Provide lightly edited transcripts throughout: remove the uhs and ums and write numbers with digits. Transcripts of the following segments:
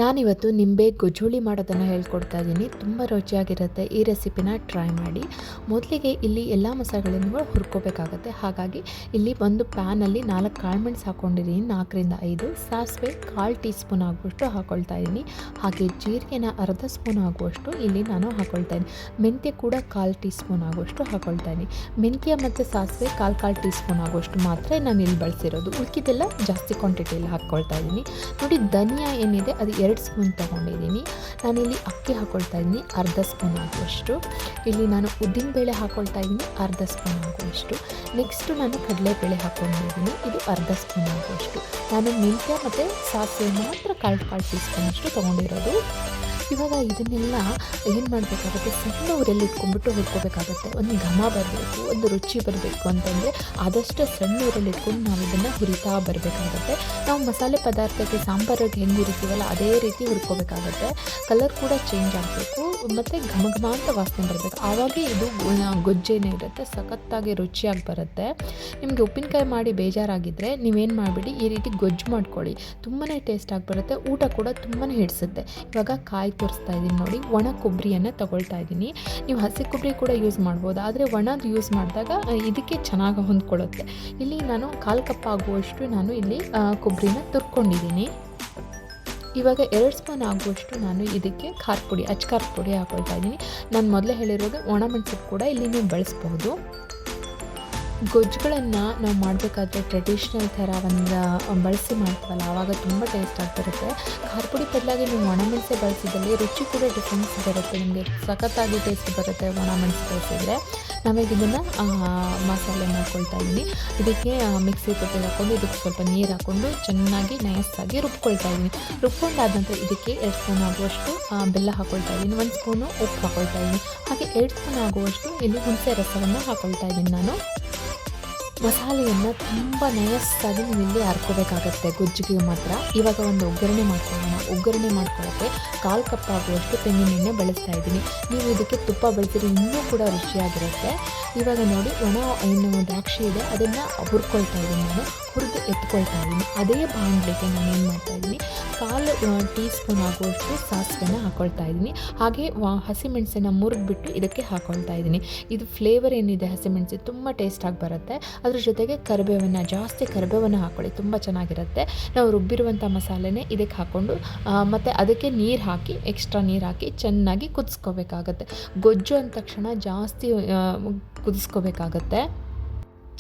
ನಾನಿವತ್ತು ನಿಂಬೆ ಗೊಜ್ಜುಳಿ ಮಾಡೋದನ್ನು ಹೇಳ್ಕೊಡ್ತಾ ಇದ್ದೀನಿ. ತುಂಬ ರುಚಿಯಾಗಿರುತ್ತೆ. ಈ ರೆಸಿಪಿನ ಟ್ರೈ ಮಾಡಿ. ಮೊದಲಿಗೆ ಇಲ್ಲಿ ಎಲ್ಲ ಮಸಾಲೆಗಳನ್ನು ಹುರ್ಕೋಬೇಕಾಗತ್ತೆ. ಹಾಗಾಗಿ ಇಲ್ಲಿ ಒಂದು ಪ್ಯಾನಲ್ಲಿ 4 ಕಾಳುಮೆಣಸು ಹಾಕ್ಕೊಂಡಿದ್ದೀನಿ, 4ರಿಂದ 5. ಸಾಸಿವೆ 1/4 ಟೀ ಸ್ಪೂನ್ ಆಗುವಷ್ಟು ಹಾಕ್ಕೊಳ್ತಾ ಇದ್ದೀನಿ. ಹಾಗೆ ಜೀರಿಗೆನ ಅರ್ಧ ಸ್ಪೂನ್ ಆಗುವಷ್ಟು ಇಲ್ಲಿ ನಾನು ಹಾಕ್ಕೊಳ್ತಾ ಇದ್ದೀನಿ. ಮೆಂತ್ಯ ಕೂಡ 1/4 ಟೀ ಸ್ಪೂನ್ ಆಗುವಷ್ಟು ಹಾಕ್ಕೊಳ್ತಾ ಇದ್ದೀನಿ. ಮೆಂತ್ಯ ಮತ್ತು ಸಾಸಿವೆ 1/4 ಟೀ ಸ್ಪೂನ್ ಆಗುವಷ್ಟು ಮಾತ್ರ ನಾನು ಇಲ್ಲಿ ಬಳಸಿರೋದು. ಉಳ್ಕಿದ್ದೆಲ್ಲ ಜಾಸ್ತಿ ಕ್ವಾಂಟಿಟಿಯಲ್ಲಿ ಹಾಕ್ಕೊಳ್ತಾ ಇದ್ದೀನಿ. ನೋಡಿ, ಧನಿಯಾ ಏನಿದೆ ಅದು 2 ಸ್ಪೂನ್ ತೊಗೊಂಡಿದ್ದೀನಿ. ನಾನಿಲ್ಲಿ ಅಕ್ಕಿ ಹಾಕ್ಕೊಳ್ತಾ ಇದ್ದೀನಿ ಅರ್ಧ ಸ್ಪೂನ್ ಆಗುವಷ್ಟು. ಇಲ್ಲಿ ನಾನು ಉದ್ದಿನಬೇಳೆ ಹಾಕ್ಕೊಳ್ತಾ ಇದ್ದೀನಿ ಅರ್ಧ ಸ್ಪೂನ್ ಆಗುವಷ್ಟು. ನೆಕ್ಸ್ಟು ನಾನು ಕಡಲೆಬೇಳೆ ಹಾಕ್ಕೊಂಡಿದ್ದೀನಿ, ಇದು ಅರ್ಧ ಸ್ಪೂನ್ ಆಗುವಷ್ಟು. ನಾನು ಮೆಂತ್ಯ ಮತ್ತು ಸಾಸಿವೆ ಮಾತ್ರ 1/4 ಟೀ ಸ್ಪೂನ್ ಅಷ್ಟು ತೊಗೊಂಡಿರೋದು. ಇವಾಗ ಇದನ್ನೆಲ್ಲ ಏನು ಮಾಡಬೇಕಾಗುತ್ತೆ, ಸಣ್ಣ ಊರಲ್ಲಿ ಇಟ್ಕೊಂಡ್ಬಿಟ್ಟು ಹುರ್ಕೋಬೇಕಾಗತ್ತೆ. ಒಂದು ಘಮ ಬರಬೇಕು, ಒಂದು ರುಚಿ ಬರಬೇಕು ಅಂತಂದರೆ ಆದಷ್ಟು ಸಣ್ಣ ಊರಲ್ಲಿ ಇಟ್ಕೊಂಡು ನಾವು ಇದನ್ನು ಹುರಿತಾ ಬರಬೇಕಾಗತ್ತೆ. ನಾವು ಮಸಾಲೆ ಪದಾರ್ಥಕ್ಕೆ ಸಾಂಬಾರಿಗೆ ಹೆಂಗೆ ಹುರಿತೀವಲ್ಲ ಅದೇ ರೀತಿ ಹುರ್ಕೋಬೇಕಾಗತ್ತೆ. ಕಲರ್ ಕೂಡ ಚೇಂಜ್ ಆಗಬೇಕು ಮತ್ತು ಘಮ ಘಮ ಅಂತ ವಾಸನೆ ಬರಬೇಕು. ಆವಾಗೇ ಇದು ಗೊಜ್ಜೇನೇ ಇರುತ್ತೆ, ಸಖತ್ತಾಗಿ ರುಚಿಯಾಗಿ ಬರುತ್ತೆ. ನಿಮಗೆ ಉಪ್ಪಿನಕಾಯಿ ಮಾಡಿ ಬೇಜಾರಾಗಿದ್ದರೆ ನೀವೇನು ಮಾಡಿಬಿಡಿ, ಈ ರೀತಿ ಗೊಜ್ಜು ಮಾಡ್ಕೊಳ್ಳಿ, ತುಂಬಾ ಟೇಸ್ಟಾಗಿ ಬರುತ್ತೆ. ಊಟ ಕೂಡ ತುಂಬಾ ಹಿಡಿಸುತ್ತೆ. ಇವಾಗ ಕಾಯಿ ತೋರಿಸ್ತಾ ಇದ್ದೀನಿ ನೋಡಿ, ಒಣ ಕೊಬ್ಬರಿಯನ್ನು ತಗೊಳ್ತಾ ಇದ್ದೀನಿ. ನೀವು ಹಸಿ ಕೊಬ್ಬರಿ ಕೂಡ ಯೂಸ್ ಮಾಡ್ಬೋದು, ಆದರೆ ಒಣದು ಯೂಸ್ ಮಾಡಿದಾಗ ಇದಕ್ಕೆ ಚೆನ್ನಾಗಿ ಹೊಂದ್ಕೊಳ್ಳುತ್ತೆ. ಇಲ್ಲಿ ನಾನು 1/4 ಕಪ್ ಆಗುವಷ್ಟು ನಾನು ಇಲ್ಲಿ ಕೊಬ್ಬರಿನ ತುರ್ಕೊಂಡಿದ್ದೀನಿ. ಇವಾಗ 2 ಸ್ಪೂನ್ ಆಗುವಷ್ಟು ನಾನು ಇದಕ್ಕೆ ಖಾರ ಪುಡಿ, ಅಚ್ಕಾರದ ಪುಡಿ ಹಾಕ್ಕೊಳ್ತಾ ಇದ್ದೀನಿ. ನಾನು ಮೊದಲೇ ಹೇಳಿರೋದು ಒಣಮೆಣಸು ಕೂಡ ಇಲ್ಲಿ ನೀವು ಬಳಸ್ಬಹುದು. ಗೊಜ್ಜುಗಳನ್ನು ನಾವು ಮಾಡಬೇಕಾದ್ರೆ ಟ್ರೆಡಿಷ್ನಲ್ ಥರ ಬಳಸಿ ಮಾಡ್ತೀವಲ್ಲ, ಆವಾಗ ತುಂಬ ಟೇಸ್ಟ್ ಆಗಿರುತ್ತೆ. ಖಾರ ಪುಡಿ ಬದಲಾಗಿ ನೀವು ಒಣಮೆಣಸೆ ಬಳಸಿದಲ್ಲಿ ರುಚಿ ಕೂಡ ಡಿಫ್ರೆನ್ಸ್ ಬರುತ್ತೆ, ನಿಮಗೆ ಸಖತ್ತಾಗಿ ಟೇಸ್ಟ್ ಬರುತ್ತೆ ಒಣಮೆಣಸು ಬಳಸಿದರೆ. ನಾವೀಗ ಇದನ್ನು ಮಸಾಲೆ ಮಾಡ್ಕೊಳ್ತಾ ಇದ್ದೀನಿ. ಇದಕ್ಕೆ ಮಿಕ್ಸಿ ತೊಟ್ಟೆ ಹಾಕ್ಕೊಂಡು ಇದಕ್ಕೆ ಸ್ವಲ್ಪ ನೀರು ಹಾಕ್ಕೊಂಡು ಚೆನ್ನಾಗಿ ನಯಸ್ಸಾಗಿ ರುಬ್ಕೊಳ್ತಾ ಇದ್ದೀನಿ. ರುಬ್ಕೊಂಡಾದ ನಂತರ ಇದಕ್ಕೆ 2 ಸ್ಪೂನ್ ಆಗುವಷ್ಟು ಬೆಲ್ಲ ಹಾಕ್ಕೊಳ್ತಾ ಇದ್ದೀನಿ, 1 ಸ್ಪೂನು ಉಪ್ಪು ಹಾಕ್ಕೊಳ್ತಾ ಇದ್ದೀನಿ. ಹಾಗೆ 2 ಸ್ಪೂನ್ ಆಗುವಷ್ಟು ಇಲ್ಲಿ ಹುಣಸೆ ರಸವನ್ನು ಹಾಕ್ಕೊಳ್ತಾ ಇದ್ದೀನಿ ನಾನು. ಮಸಾಲೆಯನ್ನು ತುಂಬ ನಯಸ್ಸಾಗಿ ನೀವು ಇಲ್ಲಿ ಹರ್ಕೋಬೇಕಾಗತ್ತೆ ಗೊಜ್ಜಿಗೆ ಮಾತ್ರ. ಇವಾಗ ಒಂದು ಒಗ್ಗರಣೆ ಮಾಡ್ಕೊಳ್ಳೋಣ. ಒಗ್ಗರಣೆ ಮಾಡ್ಕೊಳ್ಳೋಕ್ಕೆ 1/4 ಕಪ್ ಆಗುವಷ್ಟು ತೆಂಗಿನ ಎಣ್ಣೆ ಬಳಸ್ತಾ ಇದ್ದೀನಿ. ನೀವು ಇದಕ್ಕೆ ತುಪ್ಪ ಬಳಸಿದ್ರೆ ಇನ್ನೂ ಕೂಡ ರುಚಿಯಾಗಿರುತ್ತೆ. ಇವಾಗ ನೋಡಿ, ಏನು ದ್ರಾಕ್ಷಿ ಇದೆ ಅದನ್ನು ಹುರ್ಕೊಳ್ತಾ ಇದ್ದೀನಿ ನಾನು, ಹುರಿದು ಎತ್ಕೊಳ್ತಾ ಇದ್ದೀನಿ. ಅದೇ ಬಾಣಲೆಗೆ ನಾನು ಏನು ಮಾಡ್ತಾಯಿದ್ದೀನಿ, 1/4 ಟೀ ಸ್ಪೂನ್ ಆಗುವಷ್ಟು ಸಾಸಿವೆನ ಹಾಕ್ಕೊಳ್ತಾ ಇದ್ದೀನಿ. ಹಾಗೆ ಹಸಿಮೆಣಸನ್ನು ಮುರಿದ್ಬಿಟ್ಟು ಇದಕ್ಕೆ ಹಾಕ್ಕೊಳ್ತಾ ಇದ್ದೀನಿ. ಇದು ಫ್ಲೇವರ್ ಏನಿದೆ ಹಸಿಮೆಣಸು ತುಂಬ ಟೇಸ್ಟಾಗಿ ಬರುತ್ತೆ. ಅದ್ರ ಜೊತೆಗೆ ಜಾಸ್ತಿ ಕರಿಬೇವನ್ನು ಹಾಕ್ಕೊಳ್ಳಿ, ತುಂಬ ಚೆನ್ನಾಗಿರುತ್ತೆ. ನಾವು ರುಬ್ಬಿರುವಂಥ ಮಸಾಲೆನೇ ಇದಕ್ಕೆ ಹಾಕ್ಕೊಂಡು ಮತ್ತು ಅದಕ್ಕೆ ನೀರು ಹಾಕಿ, ಎಕ್ಸ್ಟ್ರಾ ನೀರು ಹಾಕಿ ಚೆನ್ನಾಗಿ ಕುದಿಸ್ಕೋಬೇಕಾಗತ್ತೆ. ಗೊಜ್ಜು ಅಂದ ತಕ್ಷಣ ಜಾಸ್ತಿ ಕುದಿಸ್ಕೋಬೇಕಾಗತ್ತೆ.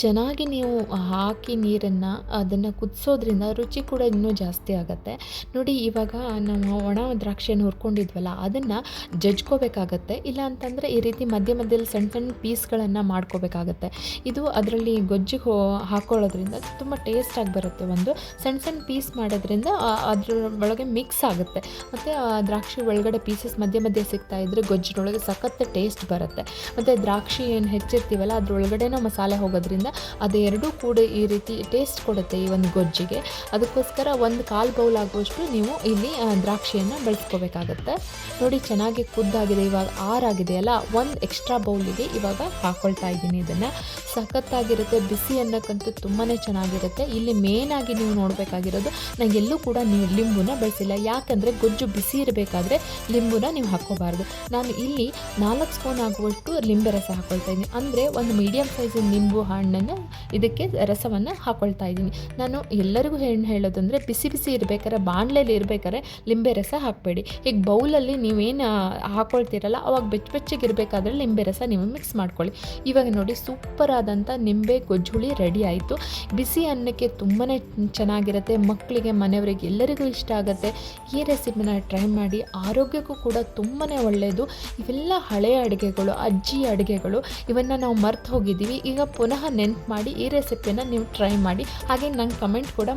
ಚೆನ್ನಾಗಿ ನೀವು ಹಾಕಿ ನೀರನ್ನು ಅದನ್ನು ಕುದಿಸೋದ್ರಿಂದ ರುಚಿ ಕೂಡ ಇನ್ನೂ ಜಾಸ್ತಿ ಆಗುತ್ತೆ. ನೋಡಿ, ಇವಾಗ ನಾವು ಒಣ ದ್ರಾಕ್ಷಿಯನ್ನು ಹುರ್ಕೊಂಡಿದ್ವಲ್ಲ ಅದನ್ನು ಜಜ್ಕೋಬೇಕಾಗತ್ತೆ. ಇಲ್ಲ ಅಂತಂದರೆ ಈ ರೀತಿ ಮಧ್ಯದಲ್ಲಿ ಸಣ್ಣ ಸಣ್ಣ ಪೀಸ್ಗಳನ್ನು ಮಾಡ್ಕೋಬೇಕಾಗತ್ತೆ. ಇದು ಅದರಲ್ಲಿ ಗೊಜ್ಜಿಗೆ ಹಾಕ್ಕೊಳ್ಳೋದ್ರಿಂದ ತುಂಬ ಟೇಸ್ಟಾಗಿ ಬರುತ್ತೆ. ಒಂದು ಸಣ್ಣ ಪೀಸ್ ಮಾಡೋದ್ರಿಂದ ಅದ್ರ ಒಳಗೆ ಮಿಕ್ಸ್ ಆಗುತ್ತೆ. ಮತ್ತು ದ್ರಾಕ್ಷಿ ಒಳಗಡೆ ಪೀಸಸ್ ಮಧ್ಯೆ ಸಿಗ್ತಾಯಿದ್ರೆ ಗೊಜ್ಜಿನೊಳಗೆ ಸಖತ್ ಟೇಸ್ಟ್ ಬರುತ್ತೆ. ಮತ್ತು ದ್ರಾಕ್ಷಿ ಏನು ಹೆಚ್ಚಿರ್ತೀವಲ್ಲ ಅದ್ರೊಳಗಡೆನೂ ಮಸಾಲೆ ಹೋಗೋದ್ರಿಂದ ಅದೆರಡೂ ಕೂಡ ಈ ರೀತಿ ಟೇಸ್ಟ್ ಕೊಡುತ್ತೆ ಈ ಒಂದು ಗೊಜ್ಜಿಗೆ. ಅದಕ್ಕೋಸ್ಕರ 1/4 ಬೌಲ್ ಆಗುವಷ್ಟು ನೀವು ಇಲ್ಲಿ ದ್ರಾಕ್ಷಿಯನ್ನು ಬಳಸ್ಕೋಬೇಕಾಗತ್ತೆ. ನೋಡಿ, ಚೆನ್ನಾಗಿ ಕುದ್ದಾಗಿದೆ. ಇವಾಗ ಆರಾಗಿದೆಯಲ್ಲ, 1 ಎಕ್ಸ್ಟ್ರಾ ಬೌಲಿಗೆ ಇವಾಗ ಹಾಕ್ಕೊಳ್ತಾ ಇದ್ದೀನಿ. ಇದನ್ನು ಸಖತ್ತಾಗಿರುತ್ತೆ. ಬಿಸಿ ಅನ್ನಕ್ಕಂತೂ ತುಂಬಾ ಚೆನ್ನಾಗಿರುತ್ತೆ. ಇಲ್ಲಿ ಮೇನಾಗಿ ನೀವು ನೋಡಬೇಕಾಗಿರೋದು, ನಾನು ಎಲ್ಲೂ ಕೂಡ ನೀವು ಲಿಂಬುನ ಬಳಸಿಲ್ಲ. ಯಾಕಂದರೆ ಗೊಜ್ಜು ಬಿಸಿ ಇರಬೇಕಾದ್ರೆ ಲಿಂಬುನ ನೀವು ಹಾಕ್ಕೋಬಾರ್ದು. ನಾನು ಇಲ್ಲಿ 4 ಸ್ಪೂನ್ ಆಗುವಷ್ಟು ಲಿಂಬೆ ರಸ ಹಾಕ್ಕೊಳ್ತಾ ಇದ್ದೀನಿ. ಅಂದರೆ ಒಂದು ಮೀಡಿಯಮ್ ಸೈಜಿನ ನಿಂಬು ಹಣ್ಣನ್ನು ಇದಕ್ಕೆ ರಸವನ್ನು ಹಾಕ್ಕೊಳ್ತಾ ಇದ್ದೀನಿ. ನಾನು ಎಲ್ಲರಿಗೂ ಹೇಳೋದಂದರೆ ಬಿಸಿ ಇರಬೇಕಾದ್ರೆ, ಬಾಣಲೆಯಲ್ಲಿ ಇರಬೇಕಾದ್ರೆ ಲಿಂಬೆ ರಸ ಹಾಕಬೇಡಿ. ಈಗ ಬೌಲಲ್ಲಿ ನೀವೇನು ಹಾಕ್ಕೊಳ್ತೀರಲ್ಲ ಅವಾಗ ಬೆಚ್ಚಗಿರಬೇಕಾದ್ರೆ ಲಿಂಬೆ ರಸ ನೀವು ಮಿಕ್ಸ್ ಮಾಡ್ಕೊಳ್ಳಿ. ಇವಾಗ ನೋಡಿ, ಸೂಪರ್ ಆದಂಥ ನಿಂಬೆ ಗೊಜ್ಜುಳಿ ರೆಡಿ ಆಯಿತು. ಬಿಸಿ ಅನ್ನಕ್ಕೆ ತುಂಬಾ ಚೆನ್ನಾಗಿರುತ್ತೆ. ಮಕ್ಕಳಿಗೆ, ಮನೆಯವರಿಗೆ ಎಲ್ಲರಿಗೂ ಇಷ್ಟ ಆಗುತ್ತೆ. ಈ ರೆಸಿಪಿನ ಟ್ರೈ ಮಾಡಿ. ಆರೋಗ್ಯಕ್ಕೂ ಕೂಡ ತುಂಬಾ ಒಳ್ಳೆಯದು. ಇವೆಲ್ಲ ಹಳೆಯ ಅಡುಗೆಗಳು, ಅಜ್ಜಿ ಅಡುಗೆಗಳು, ಇವನ್ನು ನಾವು ಮರ್ತು ಹೋಗಿದ್ದೀವಿ. ಈಗ ಪುನಃ ನೆನ್ಪು ಮಾಡಿ ಈ ರೆಸಿಪಿಯನ್ನು ನೀವು ಟ್ರೈ ಮಾಡಿ. ಹಾಗೆ ನಂಗೆ ಕಮೆಂಟ್ ಕೂಡ